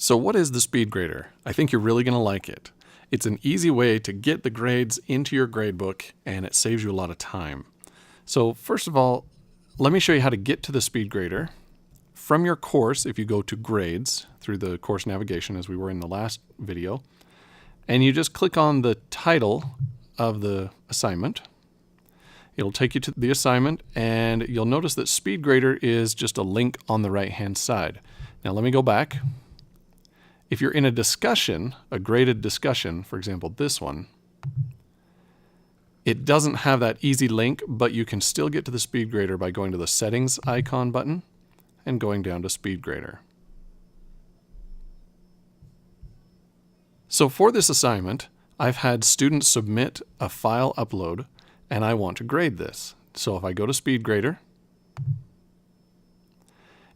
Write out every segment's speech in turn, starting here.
So what is the SpeedGrader? I think you're really going to like it. It's an easy way to get the grades into your gradebook, and it saves you a lot of time. So first of all, let me show you how to get to the SpeedGrader. From your course, if you go to Grades through the course navigation as we were in the last video, and you just click on the title of the assignment, it'll take you to the assignment, and you'll notice that SpeedGrader is just a link on the right-hand side. Now let me go back. If you're in a discussion, a graded discussion, for example this one, it doesn't have that easy link, but you can still get to the SpeedGrader by going to the Settings icon button and going down to SpeedGrader. So for this assignment, I've had students submit a file upload, and I want to grade this. So if I go to SpeedGrader,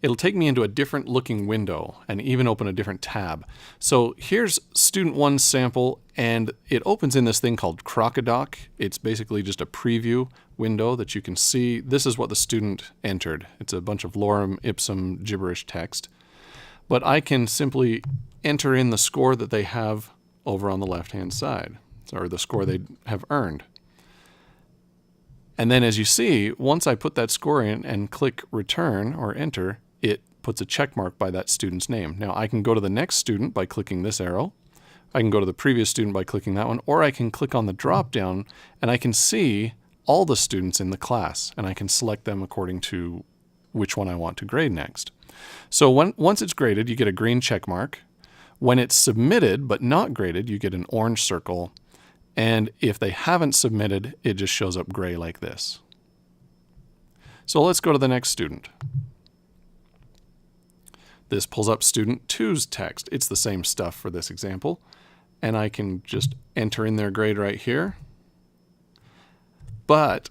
it'll take me into a different looking window and even open a different tab. So here's student one's sample, and it opens in this thing called Crocodoc. It's basically just a preview window that you can see. This is what the student entered. It's a bunch of lorem ipsum gibberish text. But I can simply enter in the score that they have over on the left-hand side, or the score they have earned. And then as you see, once I put that score in and click return or enter, it puts a check mark by that student's name. Now I can go to the next student by clicking this arrow. I can go to the previous student by clicking that one, or I can click on the drop down and I can see all the students in the class, and I can select them according to which one I want to grade next. So once it's graded, you get a green check mark. When it's submitted but not graded, you get an orange circle. And if they haven't submitted, it just shows up gray like this. So let's go to the next student. This pulls up student 2's text. It's the same stuff for this example. And I can just enter in their grade right here. But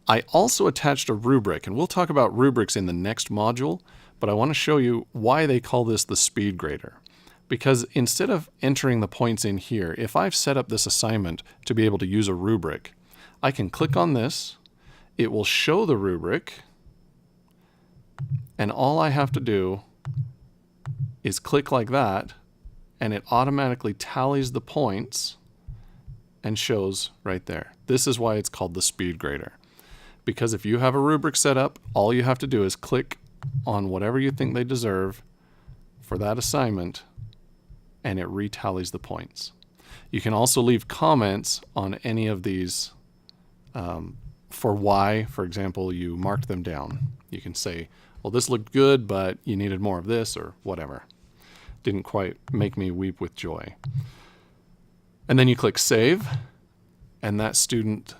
I also attached a rubric, and we'll talk about rubrics in the next module, but I want to show you why they call this the SpeedGrader. Because instead of entering the points in here, if I've set up this assignment to be able to use a rubric, I can click on this, it will show the rubric, and all I have to do is click like that, and it automatically tallies the points and shows right there. This is why it's called the SpeedGrader. Because if you have a rubric set up, all you have to do is click on whatever you think they deserve for that assignment, and it retallies the points. You can also leave comments on any of these for why, for example, you marked them down. You can say, well, this looked good, but you needed more of this, or whatever. Didn't quite make me weep with joy. And then you click Save, and that student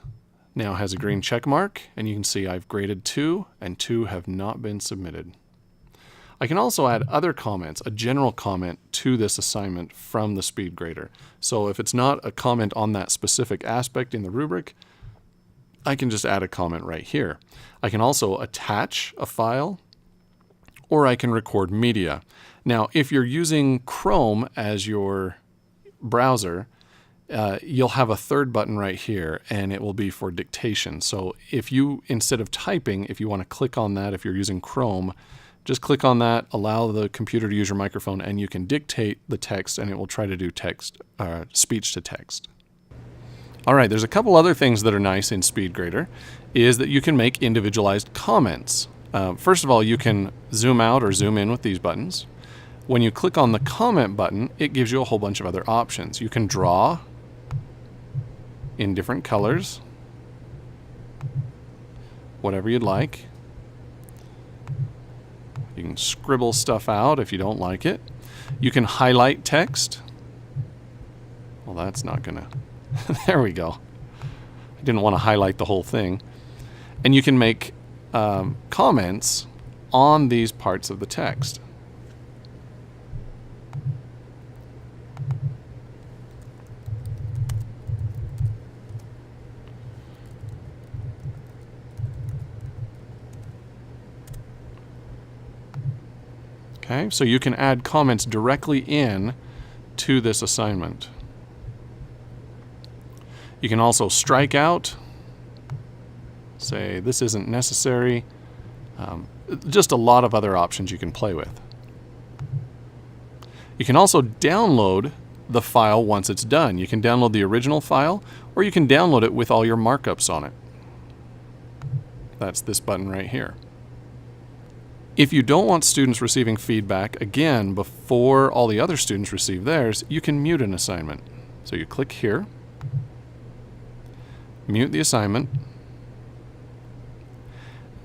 now has a green check mark, and you can see I've graded 2, and 2 have not been submitted. I can also add other comments, a general comment to this assignment from the SpeedGrader. So if it's not a comment on that specific aspect in the rubric, I can just add a comment right here. I can also attach a file, or I can record media. Now, if you're using Chrome as your browser, you'll have a third button right here, and it will be for dictation. So if you, instead of typing, if you want to click on that, if you're using Chrome, just click on that, allow the computer to use your microphone, and you can dictate the text, and it will try to do speech to text. All right, there's a couple other things that are nice in SpeedGrader, is that you can make individualized comments. First of all, you can zoom out or zoom in with these buttons. When you click on the comment button, it gives you a whole bunch of other options. You can draw in different colors, whatever you'd like. You can scribble stuff out if you don't like it. You can highlight text. Well, that's not gonna... There we go. I didn't want to highlight the whole thing. And you can make comments on these parts of the text. Okay, so you can add comments directly in to this assignment. You can also strike out, say this isn't necessary, just a lot of other options you can play with. You can also download the file once it's done. You can download the original file, or you can download it with all your markups on it. That's this button right here. If you don't want students receiving feedback, again, before all the other students receive theirs, you can mute an assignment. So you click here, mute the assignment,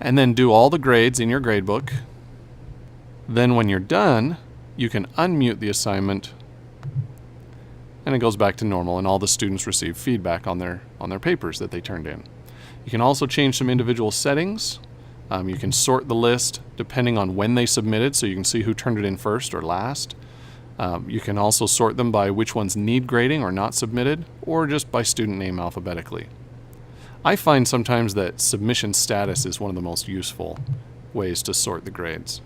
and then do all the grades in your gradebook. Then when you're done, you can unmute the assignment, and it goes back to normal, and all the students receive feedback on their papers that they turned in. You can also change some individual settings. You can sort the list depending on when they submitted, so you can see who turned it in first or last. You can also sort them by which ones need grading or not submitted, or just by student name alphabetically. I find sometimes that submission status is one of the most useful ways to sort the grades.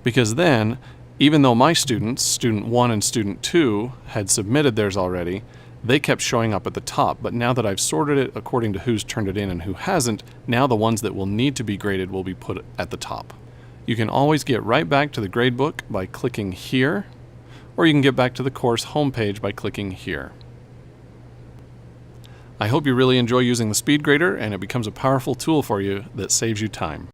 Because then, even though my students, student 1 and student 2, had submitted theirs already, they kept showing up at the top, but now that I've sorted it according to who's turned it in and who hasn't, now the ones that will need to be graded will be put at the top. You can always get right back to the gradebook by clicking here, or you can get back to the course homepage by clicking here. I hope you really enjoy using the SpeedGrader and it becomes a powerful tool for you that saves you time.